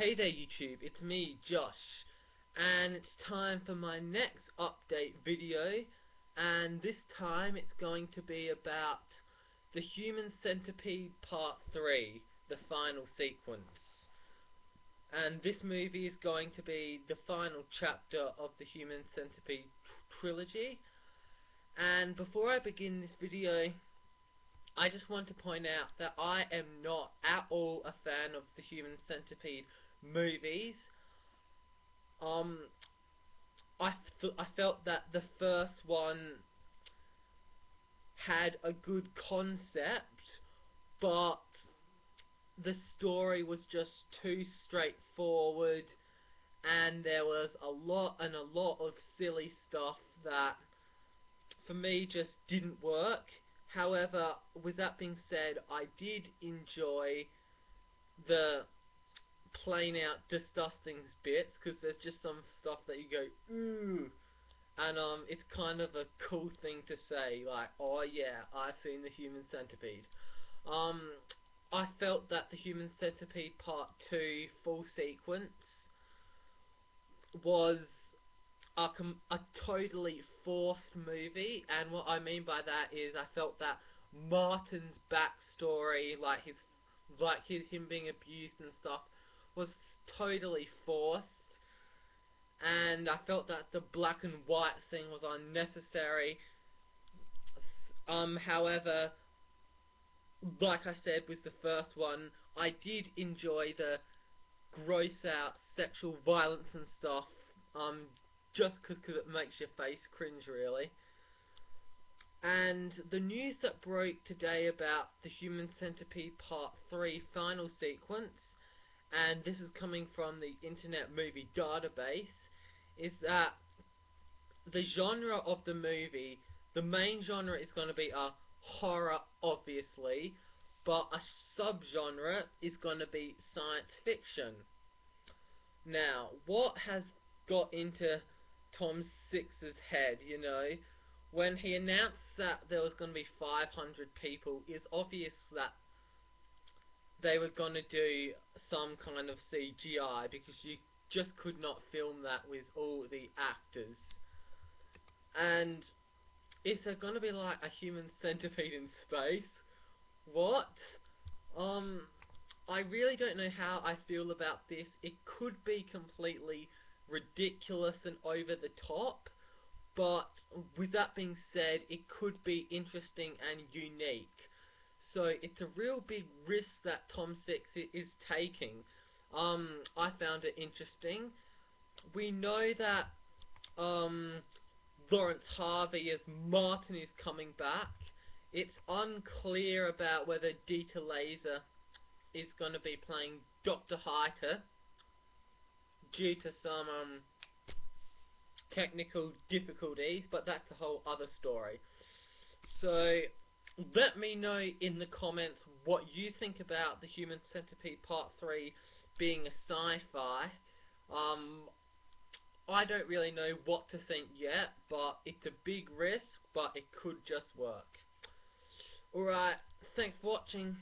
Hey there YouTube, it's me, Josh, and it's time for my next update video, and this time it's going to be about the Human Centipede Part 3, the final sequence. And this movie is going to be the final chapter of the Human Centipede trilogy. And before I begin this video, I just want to point out that I am not at all a fan of the Human Centipede movies. I felt that the first one had a good concept, but the story was just too straightforward, and there was a lot of silly stuff that for me just didn't work. However, with that being said, I did enjoy the plain out disgusting bits, because there's just some stuff that you go ooh, and it's kind of a cool thing to say, like, oh yeah, I've seen the Human Centipede. I felt that the Human Centipede Part 2 full sequence was a totally forced movie, and what I mean by that is I felt that Martin's backstory, him being abused and stuff, was totally forced, and I felt that the black and white thing was unnecessary. However, like I said with the first one, I did enjoy the gross out sexual violence and stuff, just because it makes your face cringe, really. And the news that broke today about the Human Centipede Part 3 final sequence, and this is coming from the Internet Movie Database, is that the genre of the movie, the main genre is going to be a horror, obviously, but a subgenre is going to be science fiction. Now, what has got into Tom Six's head, when he announced that there was going to be 500 people, it's obvious that they were going to do some kind of CGI, because you just could not film that with all the actors. And is there going to be like a human centipede in space? What? I really don't know how I feel about this. It could be completely ridiculous and over the top, but with that being said, it could be interesting and unique. So it's a real big risk that Tom Six is taking. I found it interesting. We know that Lawrence Harvey as Martin is coming back. It's unclear about whether Dieter Laser is going to be playing Dr. Heiter due to some technical difficulties, but that's a whole other story. So let me know in the comments what you think about the Human Centipede Part 3 being a sci-fi. I don't really know what to think yet, but it's a big risk, but it could just work. Alright, thanks for watching.